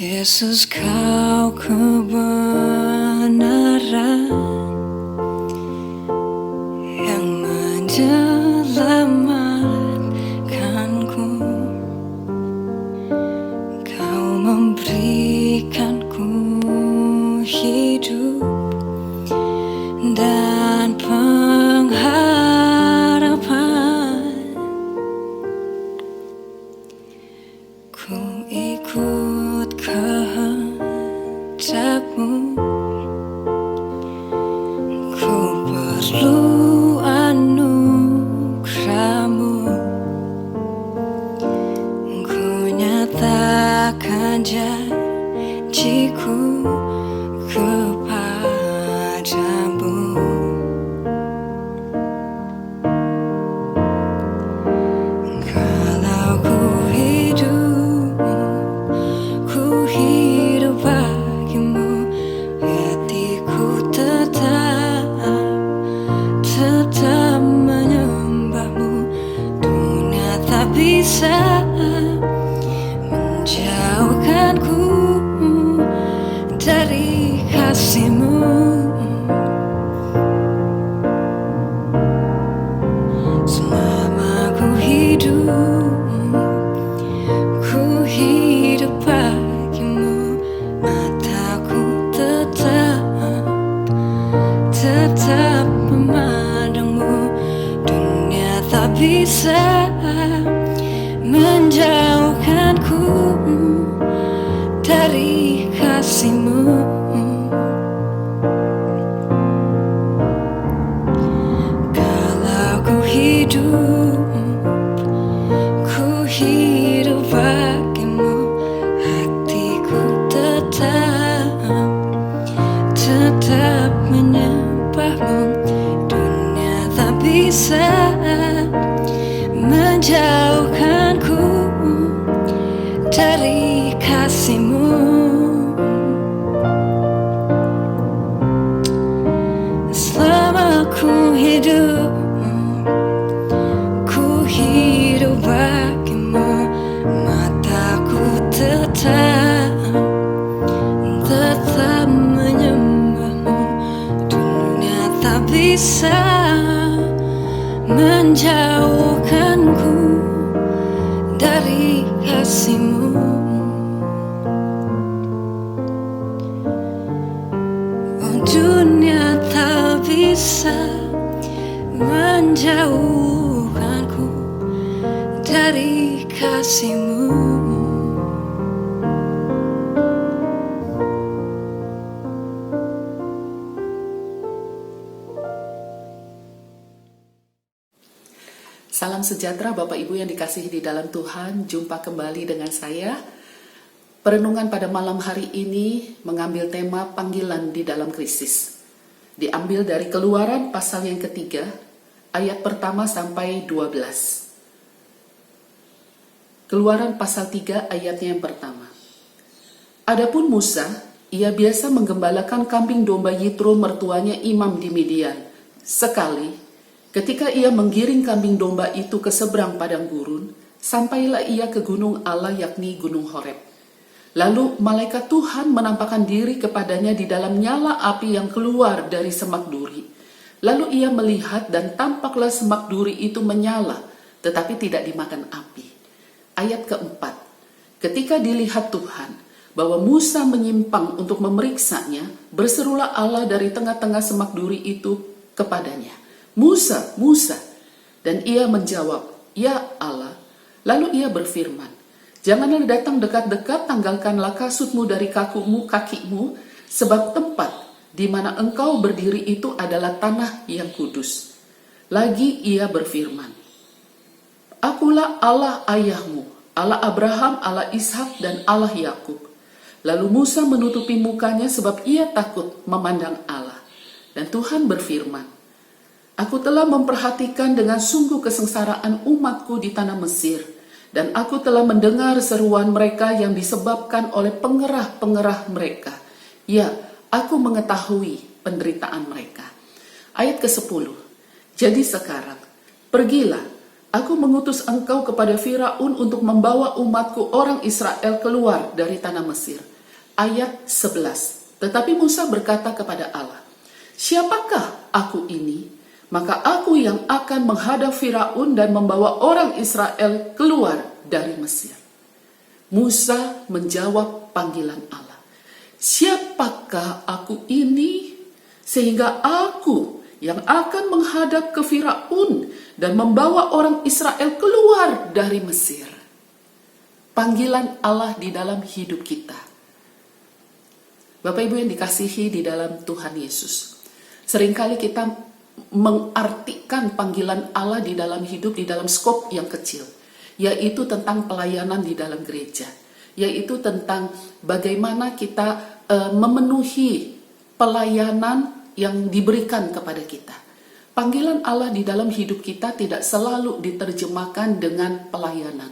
Yesus, kau kebenaran yang menyelamatkanku. Kau memberikanku hidup dan pengharapan. Ku ikut kehendakmu, ku perlu anugerahmu. Ku nyatakan janjiku kepadamu. Kalau ku hidup bagimu, hatiku tetap menyembahmu. Dunia tak bisa menjauhkanku dari kasih-Mu. Selama ku hidup bagimu, mataku tetap memandangmu. Dunia tak bisa menjauhkanku dari kasih-Mu. Kalau ku hidup bagimu, hatiku tetap menyembahmu. Dunia tak bisa menjauhkanku dari kasih-Mu. Selama ku hidup bagimu, mataku tetap menyembahmu. Dunia tak bisa menjauhkanku dari kasih-Mu. Oh, dunia tak bisa menjauhkanku dari kasih-Mu. Salam sejahtera Bapak Ibu yang dikasihi di dalam Tuhan. Jumpa kembali dengan saya. Perenungan pada malam hari ini mengambil tema panggilan di dalam krisis. Diambil dari Keluaran pasal yang ketiga, ayat pertama sampai 12. Keluaran pasal 3 ayatnya yang pertama. Adapun Musa, ia biasa menggembalakan kambing domba Yitro mertuanya imam di Midian. Sekali, ketika ia menggiring kambing domba itu ke seberang padang gurun, sampailah ia ke gunung Allah, yakni gunung Horeb. Lalu malaikat Tuhan menampakkan diri kepadanya di dalam nyala api yang keluar dari semak duri. Lalu ia melihat dan tampaklah semak duri itu menyala, tetapi tidak dimakan api. Ayat keempat, ketika dilihat Tuhan bahwa Musa menyimpang untuk memeriksanya, berserulah Allah dari tengah-tengah semak duri itu kepadanya, Musa, Musa. Dan ia menjawab, ya Allah. Lalu ia berfirman, janganlah datang dekat-dekat, tanggalkanlah kasutmu dari kakimu, sebab tempat di mana engkau berdiri itu adalah tanah yang kudus. Lagi ia berfirman, akulah Allah ayahmu, Allah Abraham, Allah Ishak, dan Allah Yakub. Lalu Musa menutupi mukanya sebab ia takut memandang Allah. Dan Tuhan berfirman, aku telah memperhatikan dengan sungguh kesengsaraan umatku di tanah Mesir, dan aku telah mendengar seruan mereka yang disebabkan oleh pengerah-pengerah mereka. Ya, aku mengetahui penderitaan mereka. Ayat ke-10. Jadi sekarang, pergilah, Aku mengutus engkau kepada Firaun untuk membawa umatku orang Israel keluar dari tanah Mesir. Ayat 11. Tetapi Musa berkata kepada Allah, siapakah aku ini? Maka aku yang akan menghadap Firaun dan membawa orang Israel keluar dari Mesir. Musa menjawab panggilan Allah. Siapakah aku ini? Sehingga aku yang akan menghadap ke Firaun dan membawa orang Israel keluar dari Mesir. Panggilan Allah di dalam hidup kita. Bapak Ibu yang dikasihi di dalam Tuhan Yesus. Seringkali kita mengartikan panggilan Allah di dalam hidup di dalam skop yang kecil. Yaitu tentang pelayanan di dalam gereja. Yaitu tentang bagaimana kita memenuhi pelayanan yang diberikan kepada kita. Panggilan Allah di dalam hidup kita tidak selalu diterjemahkan dengan pelayanan.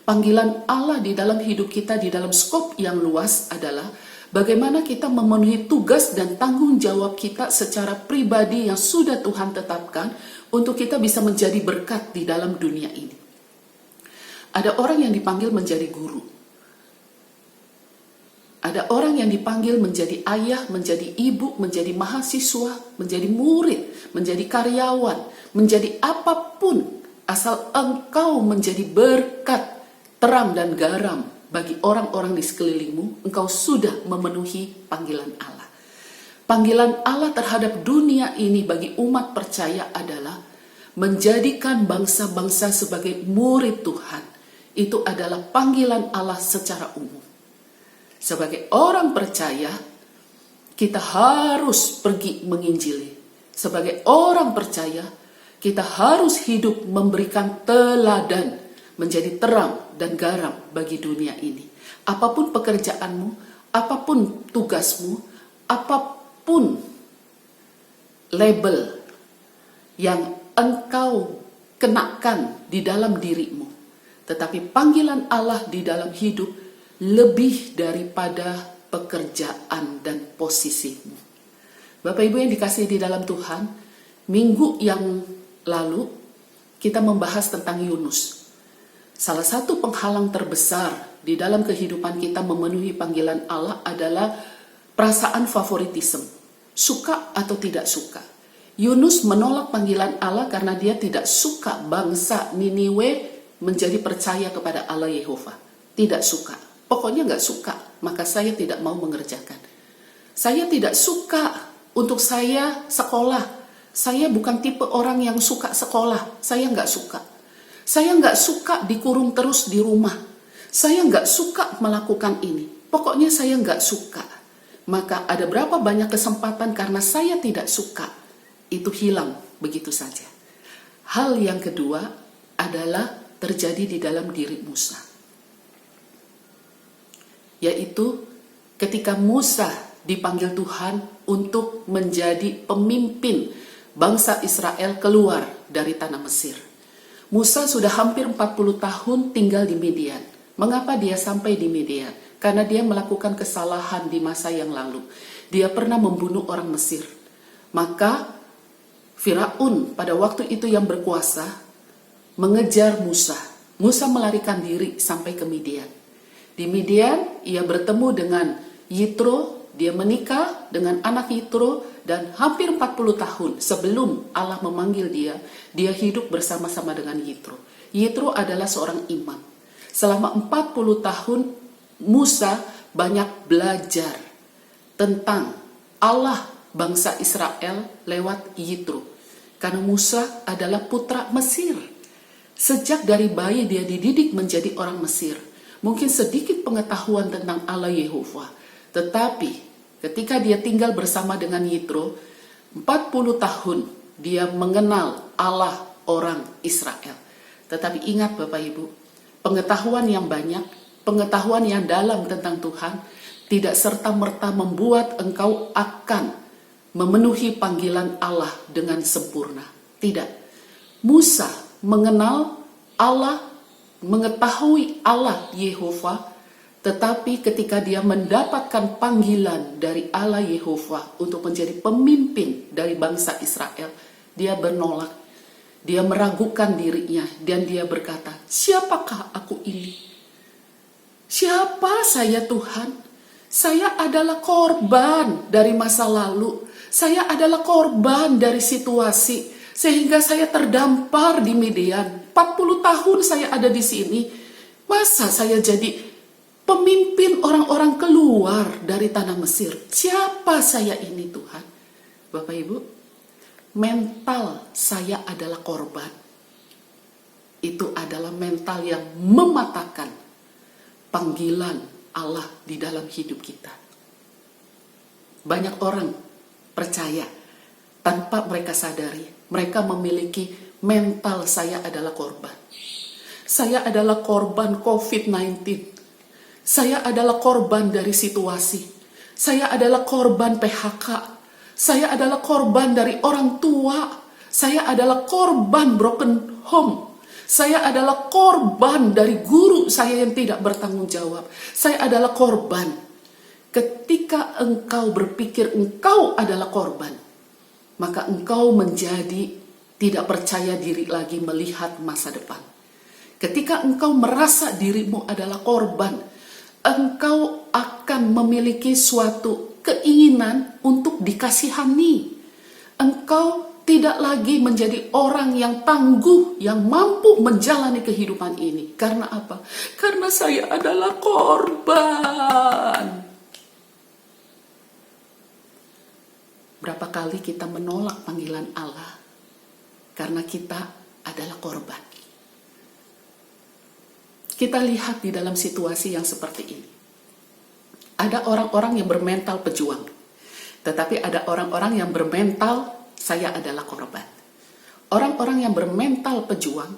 Panggilan Allah di dalam hidup kita di dalam skop yang luas adalah bagaimana kita memenuhi tugas dan tanggung jawab kita secara pribadi yang sudah Tuhan tetapkan untuk kita bisa menjadi berkat di dalam dunia ini. Ada orang yang dipanggil menjadi guru. Ada orang yang dipanggil menjadi ayah, menjadi ibu, menjadi mahasiswa, menjadi murid, menjadi karyawan, menjadi apapun. Asal engkau menjadi berkat, terang dan garam bagi orang-orang di sekelilingmu, engkau sudah memenuhi panggilan Allah. Panggilan Allah terhadap dunia ini bagi umat percaya adalah menjadikan bangsa-bangsa sebagai murid Tuhan. Itu adalah panggilan Allah secara umum. Sebagai orang percaya, kita harus pergi menginjili. Sebagai orang percaya, kita harus hidup memberikan teladan, menjadi terang dan garam bagi dunia ini. Apapun pekerjaanmu, apapun tugasmu, apapun label yang engkau kenakan di dalam dirimu, tetapi panggilan Allah di dalam hidup lebih daripada pekerjaan dan posisimu. Bapak Ibu yang dikasihi di dalam Tuhan, minggu yang lalu kita membahas tentang Yunus. Salah satu penghalang terbesar di dalam kehidupan kita memenuhi panggilan Allah adalah perasaan favoritisme, suka atau tidak suka. Yunus menolak panggilan Allah karena dia tidak suka bangsa Niniwe menjadi percaya kepada Allah Yehova. Tidak suka. Pokoknya nggak suka, maka saya tidak mau mengerjakan. Saya tidak suka untuk saya sekolah. Saya bukan tipe orang yang suka sekolah. Saya nggak suka. Saya nggak suka dikurung terus di rumah. Saya nggak suka melakukan ini. Pokoknya saya nggak suka. Maka ada berapa banyak kesempatan karena saya tidak suka. Itu hilang begitu saja. Hal yang kedua adalah terjadi di dalam diri Musa. Yaitu ketika Musa dipanggil Tuhan untuk menjadi pemimpin bangsa Israel keluar dari tanah Mesir. Musa sudah hampir 40 tahun tinggal di Midian. Mengapa dia sampai di Midian? Karena dia melakukan kesalahan di masa yang lalu. Dia pernah membunuh orang Mesir. Maka Firaun pada waktu itu yang berkuasa mengejar Musa. Musa melarikan diri sampai ke Midian. Di Midian, ia bertemu dengan Yitro, dia menikah dengan anak Yitro, dan hampir 40 tahun sebelum Allah memanggil dia hidup bersama-sama dengan Yitro. Yitro adalah seorang imam. Selama 40 tahun, Musa banyak belajar tentang Allah bangsa Israel lewat Yitro. Karena Musa adalah putra Mesir. Sejak dari bayi dia dididik menjadi orang Mesir. Mungkin sedikit pengetahuan tentang Allah Yehova. Tetapi ketika dia tinggal bersama dengan Yitro, 40 tahun dia mengenal Allah orang Israel. Tetapi ingat Bapak Ibu, pengetahuan yang banyak, pengetahuan yang dalam tentang Tuhan, tidak serta-merta membuat engkau akan memenuhi panggilan Allah dengan sempurna. Tidak. Musa mengenal Allah, mengetahui Allah Yehova, tetapi ketika dia mendapatkan panggilan dari Allah Yehova untuk menjadi pemimpin dari bangsa Israel, dia menolak. Dia meragukan dirinya dan dia berkata, siapakah aku ini? Siapa saya Tuhan? Saya adalah korban dari masa lalu. Saya adalah korban dari situasi. Sehingga saya terdampar di Midian. 40 tahun saya ada di sini. Masa saya jadi pemimpin orang-orang keluar dari tanah Mesir? Siapa saya ini Tuhan? Bapak Ibu, mental saya adalah korban. Itu adalah mental yang mematahkan panggilan Allah di dalam hidup kita. Banyak orang percaya tanpa mereka sadari, mereka memiliki mental saya adalah korban. Saya adalah korban COVID-19. Saya adalah korban dari situasi. Saya adalah korban PHK. Saya adalah korban dari orang tua. Saya adalah korban broken home. Saya adalah korban dari guru saya yang tidak bertanggung jawab. Saya adalah korban. Ketika engkau berpikir engkau adalah korban, maka engkau menjadi tidak percaya diri lagi melihat masa depan. Ketika engkau merasa dirimu adalah korban, engkau akan memiliki suatu keinginan untuk dikasihani. Engkau tidak lagi menjadi orang yang tangguh, yang mampu menjalani kehidupan ini. Karena apa? Karena saya adalah korban. Berapa kali kita menolak panggilan Allah karena kita adalah korban. Kita lihat di dalam situasi yang seperti ini. Ada orang-orang yang bermental pejuang. Tetapi ada orang-orang yang bermental saya adalah korban. Orang-orang yang bermental pejuang,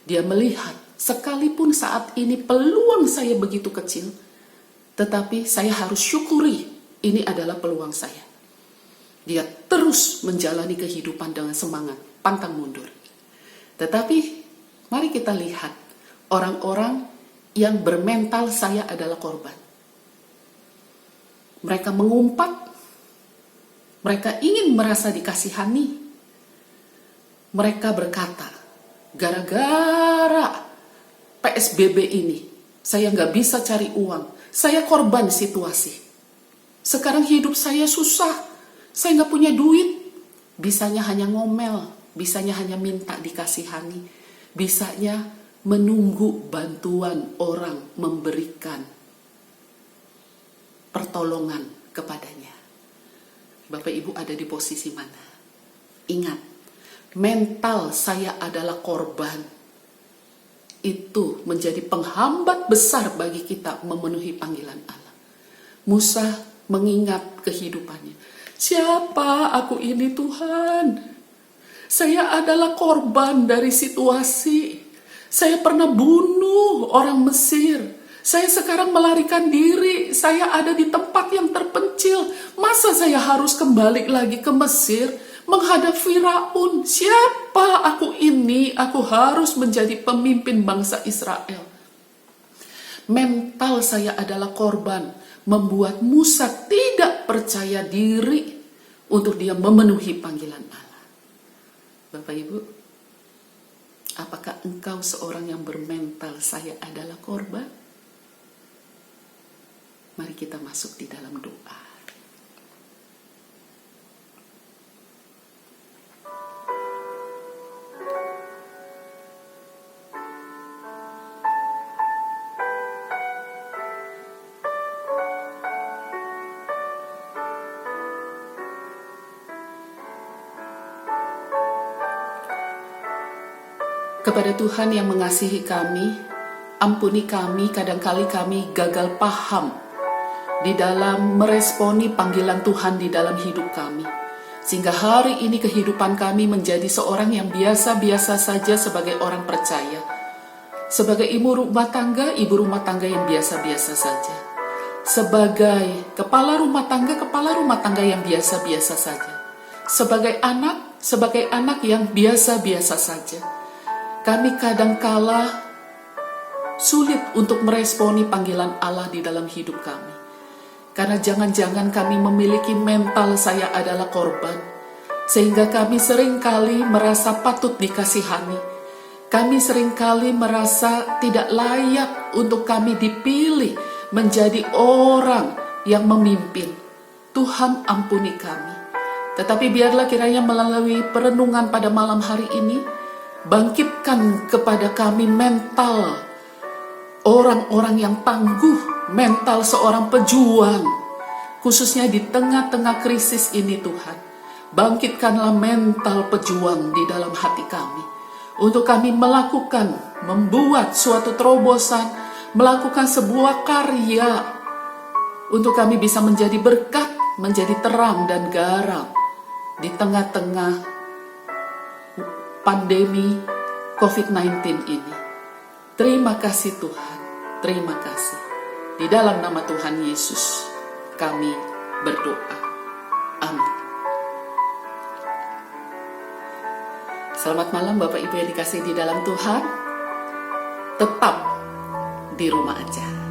dia melihat sekalipun saat ini peluang saya begitu kecil, tetapi saya harus syukuri ini adalah peluang saya. Dia terus menjalani kehidupan dengan semangat, pantang mundur. Tetapi mari kita lihat orang-orang yang bermental saya adalah korban. Mereka mengumpat, mereka ingin merasa dikasihani. Mereka berkata, gara-gara PSBB ini, saya nggak bisa cari uang. Saya korban situasi. Sekarang hidup saya susah. Saya nggak punya duit. Bisanya hanya ngomel. Bisanya hanya minta dikasihani. Bisanya menunggu bantuan orang memberikan pertolongan kepadanya. Bapak Ibu ada di posisi mana? Ingat, mental saya adalah korban. Itu menjadi penghambat besar bagi kita memenuhi panggilan Allah. Musa mengingat kehidupannya. Siapa aku ini Tuhan? Saya adalah korban dari situasi. Saya pernah bunuh orang Mesir. Saya sekarang melarikan diri. Saya ada di tempat yang terpencil. Masa saya harus kembali lagi ke Mesir menghadap Firaun? Siapa aku ini? Aku harus menjadi pemimpin bangsa Israel. Mental saya adalah korban, membuat Musa tidak percaya diri untuk dia memenuhi panggilan Allah. Bapak Ibu, apakah engkau seorang yang bermental saya adalah korban? Mari kita masuk di dalam doa. Kepada Tuhan yang mengasihi kami, ampuni kami, kadangkali kami gagal paham di dalam meresponi panggilan Tuhan di dalam hidup kami. Sehingga hari ini kehidupan kami menjadi seorang yang biasa-biasa saja sebagai orang percaya. Sebagai ibu rumah tangga yang biasa-biasa saja. Sebagai kepala rumah tangga yang biasa-biasa saja. Sebagai anak yang biasa-biasa saja. Kami kadangkala sulit untuk meresponi panggilan Allah di dalam hidup kami. Karena jangan-jangan kami memiliki mental saya adalah korban. sehingga kami seringkali merasa patut dikasihani. Kami seringkali merasa tidak layak untuk kami dipilih menjadi orang yang memimpin. Tuhan ampuni kami. Tetapi biarlah kiranya melalui perenungan pada malam hari ini, bangkitkan kepada kami mental orang-orang yang tangguh, mental seorang pejuang, khususnya di tengah-tengah krisis ini Tuhan. Bangkitkanlah mental pejuang di dalam hati kami, untuk kami melakukan, membuat suatu terobosan, melakukan sebuah karya, untuk kami bisa menjadi berkat, menjadi terang dan garam di tengah-tengah pandemi COVID-19 ini. Terima kasih Tuhan, terima kasih. Di dalam nama Tuhan Yesus kami berdoa. Amin. Selamat malam Bapak Ibu yang dikasihi di dalam Tuhan. Tetap di rumah aja.